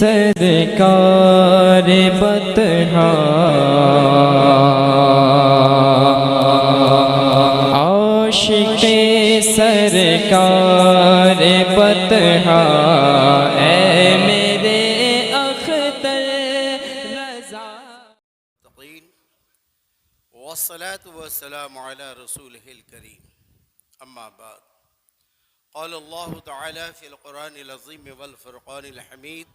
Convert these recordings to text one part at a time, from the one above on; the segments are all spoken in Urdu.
سرکار بطحا عاشق سرکار بطحا اے میرے اختر رضا والصلاة والسلام على رسوله الكريم أما بعد قال الله تعالى في القرآن العظيم والفرقان الحميد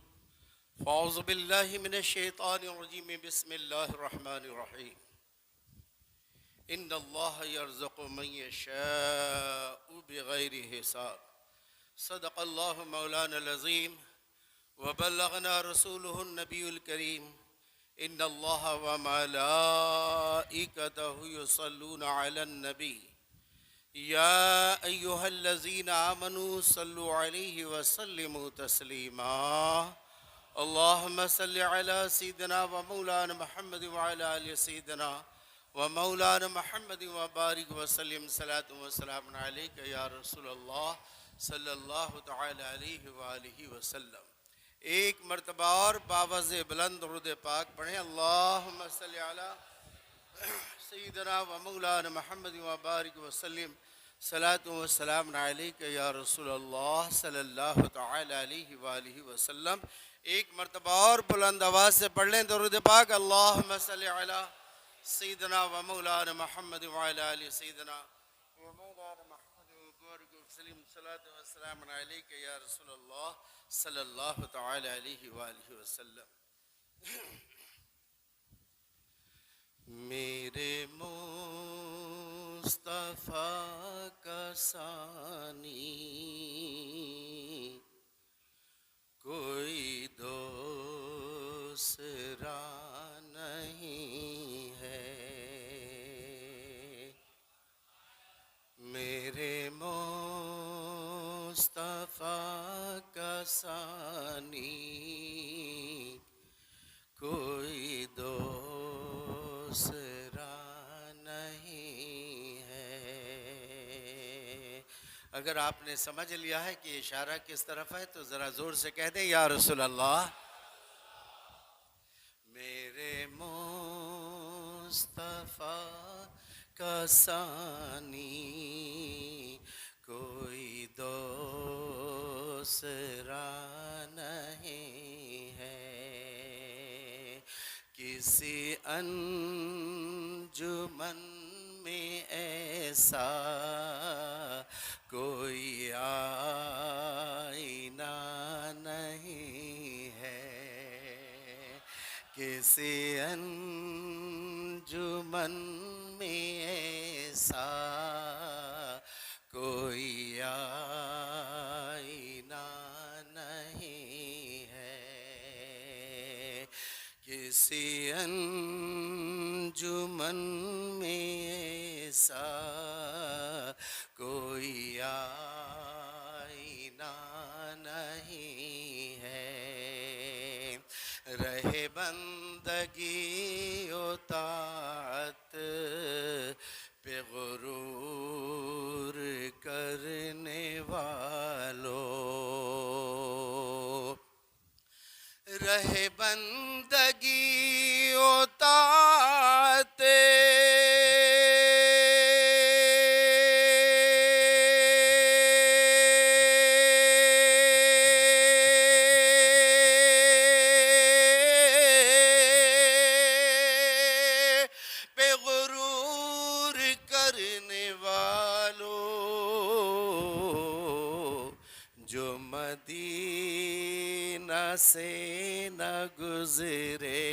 فأعوذ بالله من الشيطان الرجيم بسم الله الرحمن الرحيم إن الله يرزق من يشاء بغير حساب صدق الله مولانا العظيم وبلغنا رسوله النبي الكريم إن الله وملائكته يصلون على النبي يا أيها الذين آمنوا صلوا عليه وسلموا تسليما اللهم صل على سيدنا ومولانا محمد وعلى آل سيدنا ومولانا محمد وبارك وسلم صلاة وسلام عليك يا رسول الله صلی اللہ تعالی علیہ وآلہ وسلم. ایک مرتبہ اور باوز بلند درود پاک پڑھیں. اللہم صلی علی سیدنا و مولانا محمد و بارک وسلم صلاۃ و سلام علیک یا رسول اللہ صلی اللہ تعالی علیہ وآلہ وسلم. ایک مرتبہ اور بلند آواز سے پڑھ لیں درود پاک. اللہم صلی علی سیدنا و مولانا محمد و علی آل سیدنا و مولانا محمد و بارک وسلم صلاۃ و سلام علیک یا رسول اللہ صلی اللہ تعالی علیہ وآلہ وسلم. میرے مصطفیٰ کا ثانی کوئی دوسرا نہیں ہے. میرے مصطفیٰ کا ثانی کوئی دوسرا نہیں ہے. اگر آپ نے سمجھ لیا ہے کہ اشارہ کس طرف ہے تو ذرا زور سے کہہ دیں یا رسول اللہ. میرے مصطفیٰ کا ثانی کوئی دوسرا نہیں ہے. کسی انجمن میں ایسا کوئی آئینہ نہیں ہے. کسی انجمن میں ایسا کوئی آئینہ نہیں ہے. کسی انجمن میں ایسا کوئی آئینہ نہیں ہے. رہے بندگی و طاعت پہ غرور کرنے والوں. رہے بندگی و طاعت سے نہ گزرے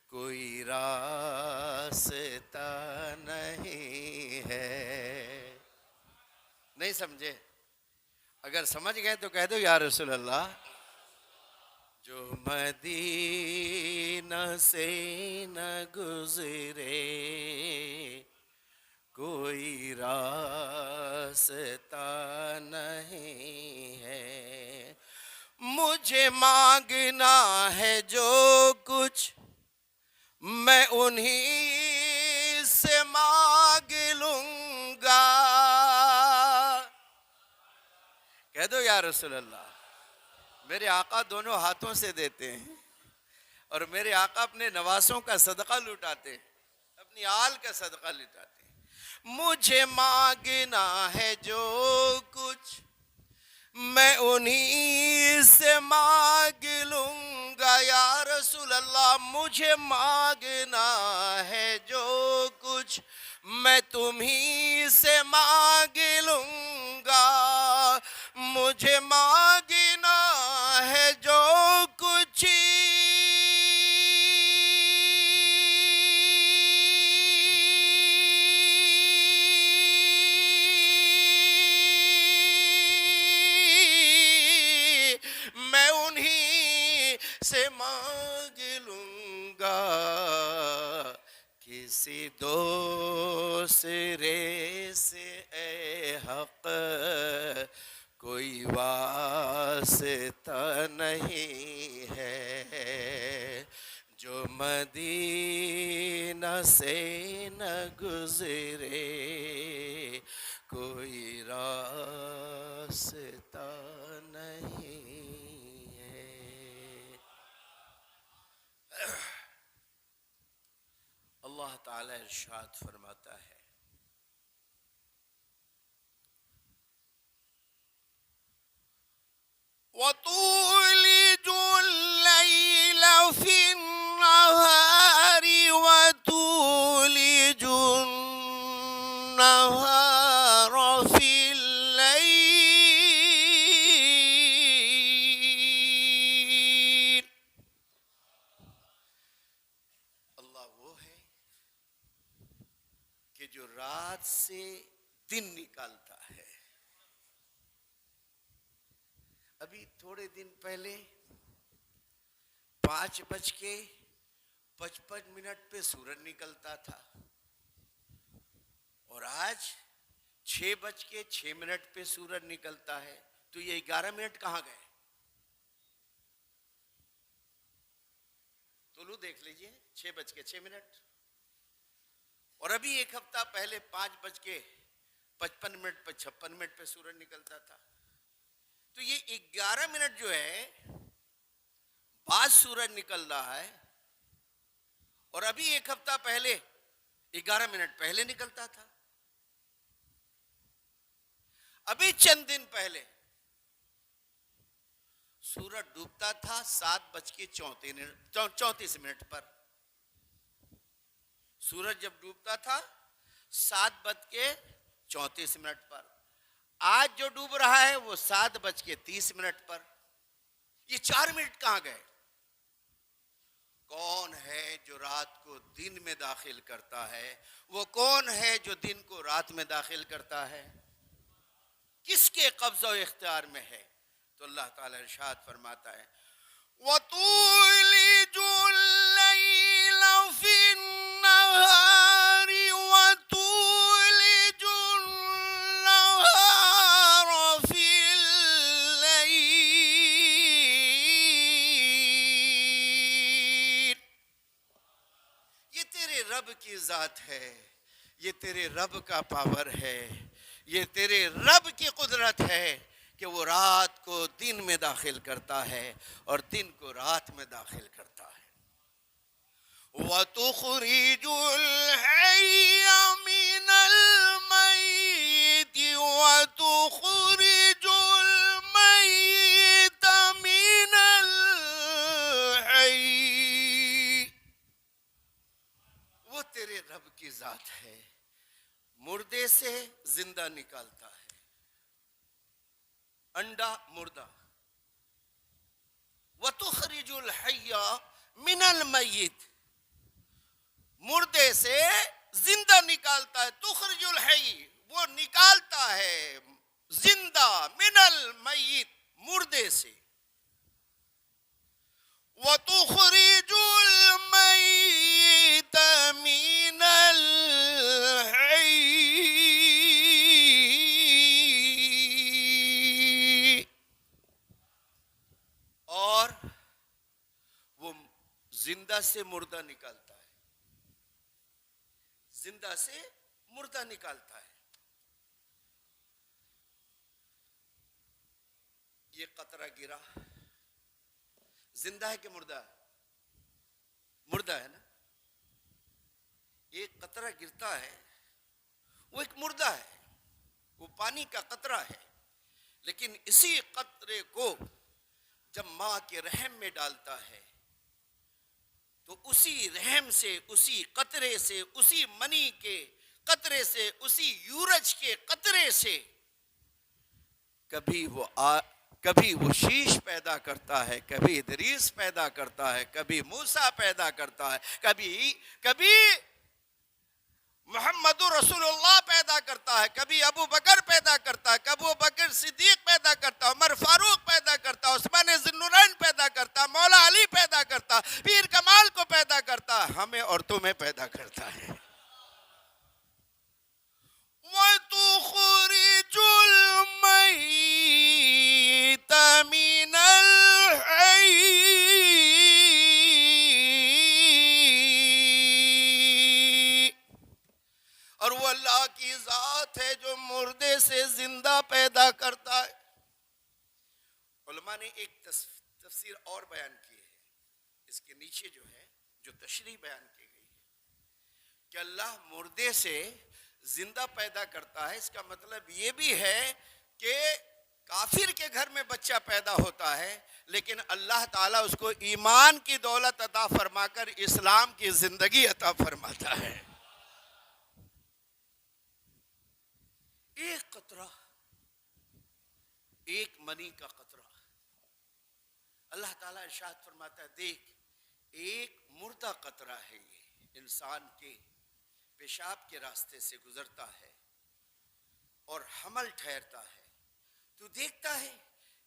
کوئی راستہ نہیں ہے. نہیں سمجھے؟ اگر سمجھ گئے تو کہہ دو یا رسول اللہ. جو مدینہ سے نہ گزرے کوئی راستہ نہیں ہے. مجھے مانگنا ہے جو کچھ میں انہی سے مانگ لوں گا. کہہ دو یا رسول اللہ. میرے آقا دونوں ہاتھوں سے دیتے ہیں، اور میرے آقا اپنے نواسوں کا صدقہ لوٹاتے ہیں، اپنی آل کا صدقہ لوٹاتے ہیں۔ مجھے مانگنا ہے جو کچھ میں انہی سے مانگ لوں گا یا رسول اللہ، مجھے مانگنا ہے جو کچھ میں تمہیں سے مانگ لوں گا، مجھے مانگنا ہے جو کچھ میں انہی سے مانگ لوں گا، کسی دوسرے سے اے حق کوئی واسطہ نہیں ہے، جو مدینہ سے نہ گزرے کوئی راستہ نہیں ہے۔ اللہ تعالی ارشاد فرماتا ہے، وَتُولِجُ اللَّيْلَ فِي النَّهَارِ وَتُولِجُ النَّهَارَ فِي اللَّيْلِ۔ اللہ وہ ہے کہ جو رات سے دن نکالتا ہے۔ ابھی تھوڑے دن پہلے 5:55 پہ سورج نکلتا تھا، اور آج 6:06 پہ سورج نکلتا ہے، تو یہ 11 منٹ کہاں گئے؟ طلوع دیکھ لیجئے، 6:06۔ اور ابھی ایک ہفتہ پہلے 5:55 پہ 56 پہ سورج نکلتا تھا، تو یہ 11 منٹ جو ہے بعد سورج نکل رہا ہے، اور ابھی ایک ہفتہ پہلے 11 منٹ پہلے نکلتا تھا۔ ابھی چند دن پہلے سورج ڈوبتا تھا 7:34 پر۔ سورج جب ڈوبتا تھا 7:34 پر، آج جو ڈوب رہا ہے وہ 7:30 پر۔ یہ 4 منٹ کہاں گئے؟ کون ہے جو رات کو دن میں داخل کرتا ہے؟ وہ کون ہے جو دن کو رات میں داخل کرتا ہے؟ کس کے قبضہ و اختیار میں ہے؟ تو اللہ تعالی ارشاد فرماتا ہے، وَتُولِجُ اللَّيْلَ فِي النَّهَارِ وَتُولِجُ النَّهَارَ فِي اللَّيْلِ۔ یہ تیرے رب کی ذات ہے، یہ تیرے رب کا پاور ہے، یہ تیرے رب کی قدرت ہے کہ وہ رات کو دن میں داخل کرتا ہے اور دن کو رات میں داخل کرتا ہے۔ وَتُخْرِجُ الْحَيَّ مِنَ الْمَيِّتِ وَتُخْرِجُ الْمَيِّتَ مِنَ الْحَيِّ۔ وہ تیرے رب کی ذات ہے، مردے سے زندہ نکالتا ہے، انڈا مردہ۔ وَتُخْرِجُ الْحَيَّ مِنَ الْمَيِّتِ، مردے سے زندہ نکالتا ہے۔ تخرج الحی، وہ نکالتا ہے زندہ، من المیت، مردے سے۔ وَتُخْرِجُ الْمَيِّتَ مِنَ الْحَيِّ۔ اور وہ زندہ سے مردہ نکالتا ہے، زندہ سے مردہ نکالتا ہے۔ یہ قطرہ گرا، زندہ ہے کہ مردہ ہے؟ مردہ ہے نا. ایک قطرہ گرتا ہے وہ ایک مردہ ہے، وہ پانی کا قطرہ ہے. لیکن اسی قطرے کو جب ماں کے رحم میں ڈالتا ہے تو اسی رحم سے، اسی قطرے سے، اسی منی کے قطرے سے، اسی یورج کے قطرے سے کبھی وہ شیش پیدا کرتا ہے، کبھی ادریس پیدا کرتا ہے، کبھی موسیٰ پیدا کرتا ہے، کبھی محمد رسول اللہ پیدا کرتا ہے، کبھی ابو بکر پیدا کرتا ہے، کبھی ابو بکر صدیق پیدا کرتا ہے، عمر فاروق پیدا کرتا ہے، عثمان ذی النورین پیدا کرتا ہے، مولا علی پیدا کرتا ہے، پیر کمال کو پیدا کرتا ہے، ہمیں اور تمہیں پیدا کرتا ہے. وَتُخْرِجُ الْمَيِّتَ مِنَ الْحَيِّ، اور وہ اللہ کی ذات ہے جو مردے سے زندہ پیدا کرتا ہے. علماء نے ایک تفسیر اور بیان کی ہے اس کے نیچے جو تشریح بیان کی گئی ہے کہ اللہ مردے سے زندہ پیدا کرتا ہے. اس کا مطلب یہ بھی ہے کہ کافر کے گھر میں بچہ پیدا ہوتا ہے لیکن اللہ تعالیٰ اس کو ایمان کی دولت عطا فرما کر اسلام کی زندگی عطا فرماتا ہے. ایک قطرہ، ایک منی کا قطرہ، اللہ تعالیٰ ارشاد فرماتا ہے دیکھ ایک مردہ قطرہ ہے، یہ انسان کے پیشاب کے راستے سے گزرتا ہے اور حمل ٹھہرتا ہے. تو دیکھتا ہے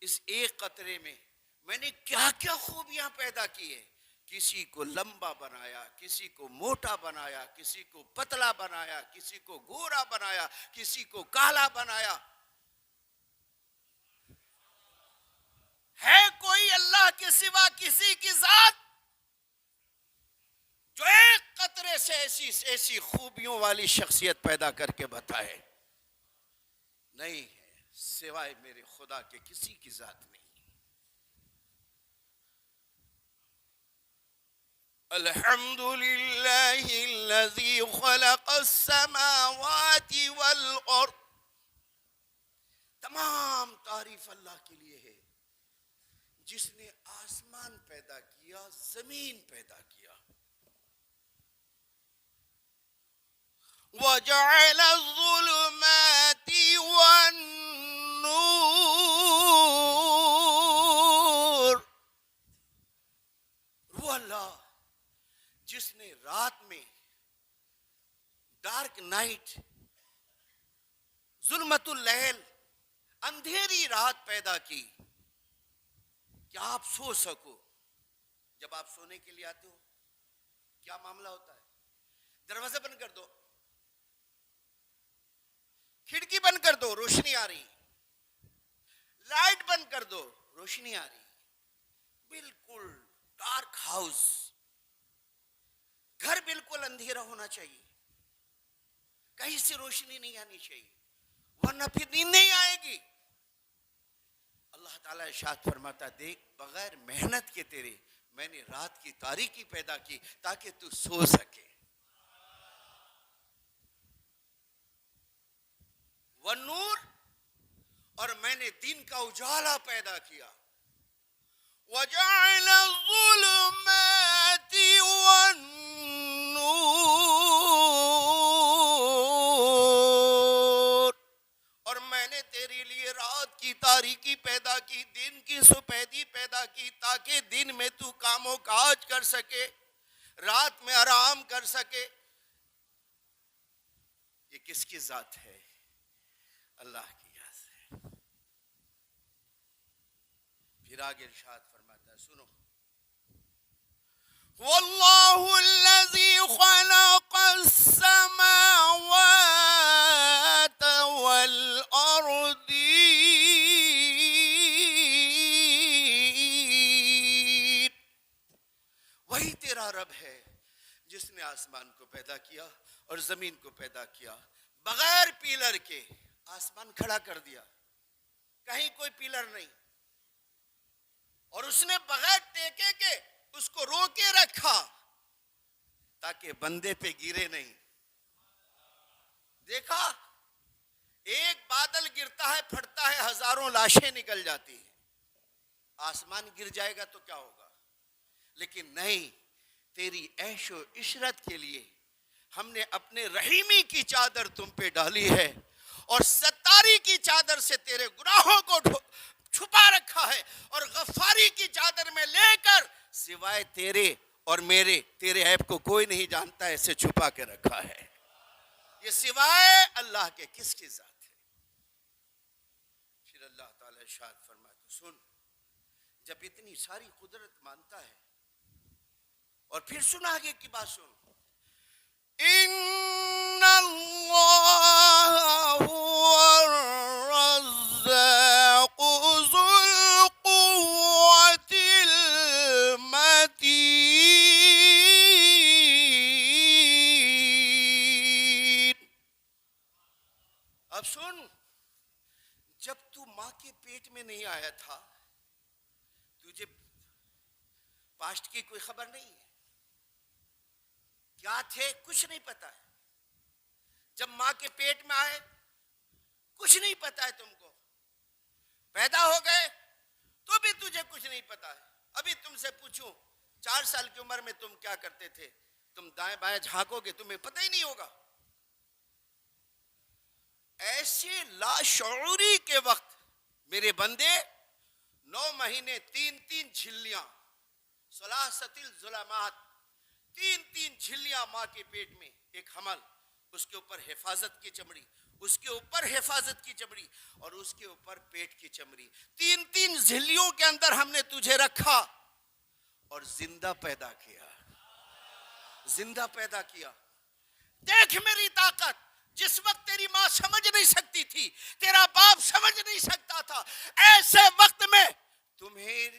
اس ایک قطرے میں نے کیا کیا خوبیاں پیدا کی ہے. کسی کو لمبا بنایا، کسی کو موٹا بنایا، کسی کو پتلا بنایا، کسی کو گورا بنایا، کسی کو کالا بنایا. ہے کوئی اللہ کے سوا کسی کی ذات جو ایک قطرے سے ایسی خوبیوں والی شخصیت پیدا کر کے بتائے؟ نہیں ہے، سوائے میرے خدا کے کسی کی ذات نہیں. الحمد للہ الذی خلق السماوات والارض. تمام تعریف اللہ کے لیے ہے جس نے آسمان پیدا کیا، زمین پیدا کیا. وَجَعَلَ الظُّلُمَاتِ وَالنُّورِ. وہ اللہ جس نے رات میں ڈارک نائٹ، ظلمت اللیل، اندھیری رات پیدا کی کہ آپ سو سکو. جب آپ سونے کے لیے آتے ہو کیا معاملہ ہوتا ہے؟ دروازہ بند کر دو، کھڑکی بند کر دو، روشنی آ رہی. لائٹ بند کر دو، روشنی آ رہی. بالکل ڈارک ہاؤس، گھر بالکل اندھیرا ہونا چاہیے، کہیں سے روشنی نہیں آنی چاہیے ورنہ پھر نیند نہیں آئے گی. اللہ تعالیٰ ارشاد فرماتا دیکھ بغیر محنت کے تیرے میں نے رات کی تاریکی پیدا کی تاکہ تو سو سکے. والنور، اور میں نے دن کا اجالا پیدا کیا. وَجَعَلَ الظُّلُمَاتِ وَالنُّورِ، اور میں نے تیرے لیے رات کی تاریکی پیدا کی، دن کی سپیدی پیدا کی تاکہ دن میں تو کام و کاج کر سکے، رات میں آرام کر سکے. یہ کس کی ذات ہے؟ اللہ کی ذات ہے. پھر آگے ارشاد فرماتا ہے سنو. واللہ الذی خلق السماوات والارضین. وہی تیرا رب ہے جس نے آسمان کو پیدا کیا اور زمین کو پیدا کیا. بغیر پیلر کے آسمان کھڑا کر دیا، کہیں کوئی پیلر نہیں. اور اس نے بغیر ٹیکے کے اس کو روکے رکھا تاکہ بندے پہ گرے نہیں. دیکھا ایک بادل گرتا ہے پھٹتا ہے ہزاروں لاشیں نکل جاتی ہیں. آسمان گر جائے گا تو کیا ہوگا؟ لیکن نہیں، تیری عیش و عشرت کے لیے ہم نے اپنے رحیمی کی چادر تم پہ ڈالی ہے اور ستاری کی چادر سے تیرے گناہوں کو چھپا رکھا ہے اور غفاری کی چادر میں لے کر سوائے تیرے اور میرے تیرے عیب کو کوئی نہیں جانتا ایسے چھپا کے رکھا ہے. یہ سوائے اللہ کے کس کی ذات ہے؟ پھر اللہ تعالیٰ ارشاد فرماتا سن، جب اتنی ساری قدرت مانتا ہے اور پھر سن آگے کی بات سن. ان اللہ هو الرزاق ذو القوة المتین. اب سن، جب تو ماں کے پیٹ میں نہیں آیا تھا تجھے پاسٹ کی کوئی خبر نہیں ہے. کیا تھے کچھ نہیں پتا ہے. جب ماں کے پیٹ میں آئے کچھ نہیں پتا ہے. تم کو پیدا ہو گئے تو بھی تجھے کچھ نہیں پتا ہے. ابھی تم سے پوچھوں 4 سال کی عمر میں تم کیا کرتے تھے؟ تم دائیں بائیں جھانکو گے تمہیں پتہ ہی نہیں ہوگا. ایسے لاشعوری کے وقت میرے بندے 9 مہینے 3 جھلیاں ثلاثۃ الظلمات 3 جھلیاں ماں کے پیٹ میں، ایک حمل، اس کے اوپر حفاظت کی چمڑی، اس کے اوپر حفاظت کی چمڑی اور اس کے اوپر پیٹ کی چمڑی. 3 جھلیوں کے اندر ہم نے تجھے رکھا اور زندہ پیدا کیا. زندہ پیدا کیا. دیکھ میری طاقت. جس وقت تیری ماں سمجھ نہیں سکتی تھی، تیرا باپ سمجھ نہیں سکتا تھا، ایسے وقت میں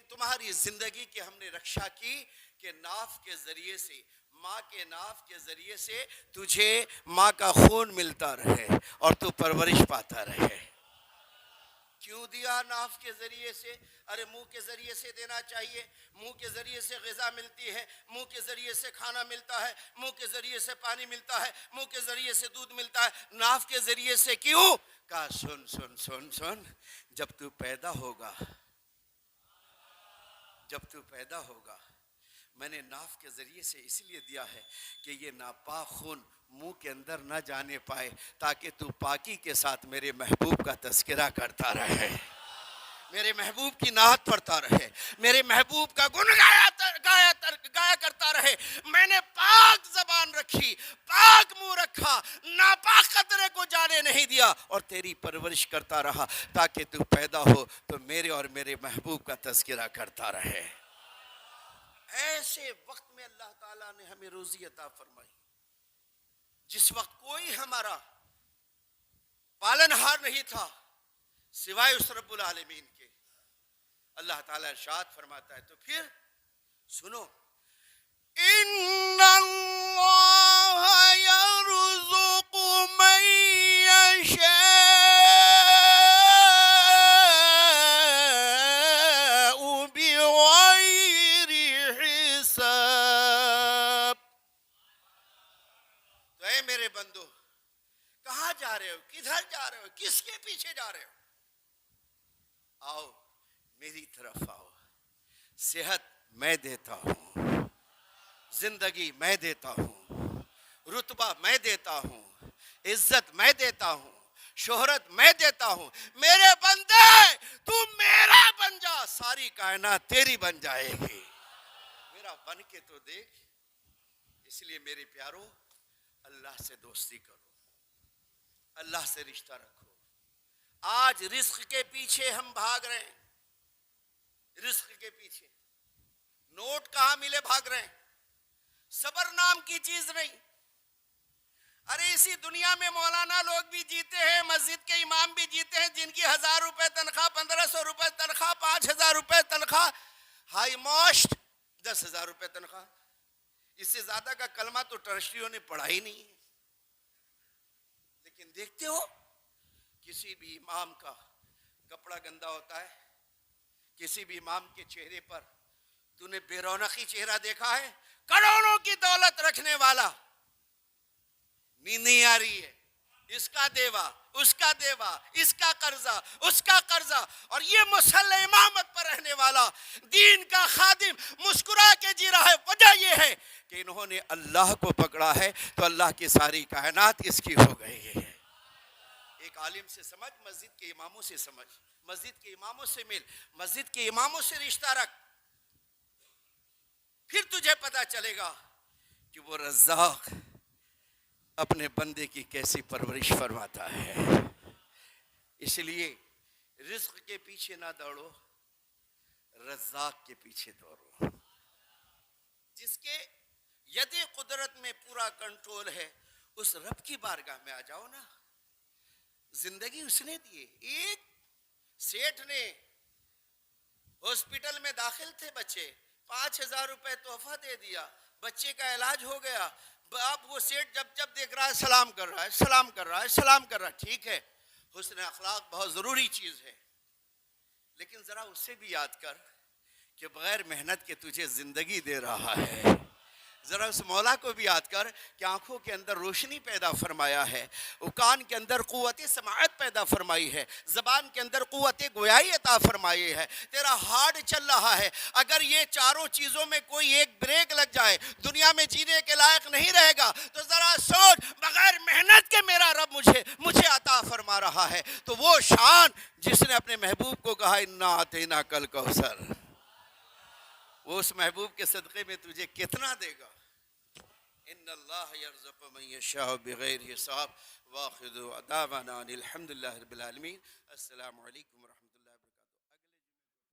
تمہاری زندگی کی ہم نے رکشا کی کہ ناف کے ذریعے سے، ماں کے ناف کے ذریعے سے تجھے ماں کا خون ملتا رہے اور تو پرورش پاتا رہے. کیوں دیا ناف کے ذریعے سے؟ ارے منہ کے ذریعے سے دینا چاہیے. منہ کے ذریعے سے غذا ملتی ہے، منہ کے ذریعے سے کھانا ملتا ہے، منہ کے ذریعے سے پانی ملتا ہے، منہ کے ذریعے سے دودھ ملتا ہے. ناف کے ذریعے سے کیوں؟ کہا سن سن سن سن، جب تو پیدا ہوگا، جب تو پیدا ہوگا میں نے ناف کے ذریعے سے اس لیے دیا ہے کہ یہ ناپاک خون منہ کے اندر نہ جانے پائے تاکہ تو پاکی کے ساتھ میرے محبوب کا تذکرہ کرتا رہے، میرے محبوب کی نعت پڑھتا رہے، میرے محبوب کا گن گایا کرتا رہے. میں نے پاک زبان رکھی، پاک منہ رکھا، ناپاک قطرے کو جانے نہیں دیا اور تیری پرورش کرتا رہا تاکہ تو پیدا ہو تو میرے اور میرے محبوب کا تذکرہ کرتا رہے. ایسے وقت میں اللہ تعالیٰ نے ہمیں روزی عطا فرمائی جس وقت کوئی ہمارا پالنہار نہیں تھا سوائے اس رب العالمین کے. اللہ تعالیٰ ارشاد فرماتا ہے تو پھر سنو، ان اللہ یرزق من یشاء بغیر حساب. تو اے میرے بندو، کہاں جا رہے ہو؟ کدھر جا رہے ہو؟ کس کے پیچھے جا رہے ہو؟ آؤ میری طرف آؤ. صحت میں دیتا ہوں، زندگی میں دیتا ہوں، رتبہ میں دیتا ہوں، عزت میں دیتا ہوں، شہرت میں دیتا ہوں. میرے بندے تو میرا بن جا، ساری کائنات تیری بن جائے گی. میرا بن کے تو دیکھ. اس لیے میرے پیارو، اللہ سے دوستی کرو، اللہ سے رشتہ رکھو. آج رزق کے پیچھے ہم بھاگ رہے ہیں، رزق کے پیچھے. نوٹ کہاں ملے بھاگ رہے ہیں. صبر نام کی چیز نہیں. ارے اسی دنیا میں مولانا لوگ بھی جیتے ہیں، مسجد کے امام بھی جیتے ہیں جن کی 1000 روپے تنخواہ، 1500 روپے تنخواہ، 5000 روپے تنخواہ، ہائی موسٹ 10,000 روپے تنخواہ. اس سے زیادہ کا کلمہ تو ٹرسٹیوں نے پڑھا ہی نہیں ہے. لیکن دیکھتے ہو کسی بھی امام کا کپڑا گندا ہوتا ہے، کسی بھی امام کے چہرے پر تو نے بے رونقی چہرہ دیکھا ہے؟ کروڑوں کی دولت رکھنے والا، نیند نہیں آ رہی ہے، اس کا دیوا، اس کا دیوا، اس کا قرضہ، اس کا قرضہ، اور یہ مصلی امامت پر رہنے والا دین کا خادم مسکرا کے جی رہا ہے۔ وجہ یہ ہے کہ انہوں نے اللہ کو پکڑا ہے تو اللہ کی ساری کائنات اس کی ہو گئی ہے۔ ایک عالم سے سمجھ، مسجد کے اماموں سے سمجھ، مسجد کے اماموں سے مل، مسجد کے اماموں سے رشتہ رکھ، پھر تجھے پتا چلے گا کہ وہ رزاق اپنے بندے کی کیسی پرورش فرماتا ہے۔ اس لیے رزق کے پیچھے نہ دوڑو، رزاق کے پیچھے دوڑو، جس کے ید قدرت میں پورا کنٹرول ہے۔ اس رب کی بارگاہ میں آ جاؤ نا، زندگی اس نے دی۔ ایک سیٹھ نے ہاسپٹل میں داخل تھے بچے، 5,000 روپے تحفہ دے دیا، بچے کا علاج ہو گیا۔ اب وہ سیٹھ جب دیکھ رہا ہے سلام کر رہا ہے، سلام کر رہا ہے، سلام کر رہا ہے۔ ٹھیک ہے، حسن اخلاق بہت ضروری چیز ہے، لیکن ذرا اس سے بھی یاد کر کہ بغیر محنت کے تجھے زندگی دے رہا ہے۔ ذرا اس مولا کو بھی یاد کر کہ آنکھوں کے اندر روشنی پیدا فرمایا ہے، کان کے اندر قوت سماعت پیدا فرمائی ہے، زبان کے اندر قوت گویائی عطا فرمائی ہے، تیرا ہارٹ چل رہا ہے۔ اگر یہ چاروں چیزوں میں کوئی ایک بریک لگ جائے، دنیا میں جینے کے لائق نہیں رہے گا۔ تو ذرا سوچ، بغیر محنت کے میرا رب مجھے عطا فرما رہا ہے، تو وہ شان جس نے اپنے محبوب کو کہا انا اعطیناک الکوثر، وہ اس محبوب کے صدقے میں تجھے کتنا دے گا؟ ان اللہ یرزق من یشاء بغیر حساب۔ واخر دعوانا الحمدللہ رب العالمین۔ السلام علیکم۔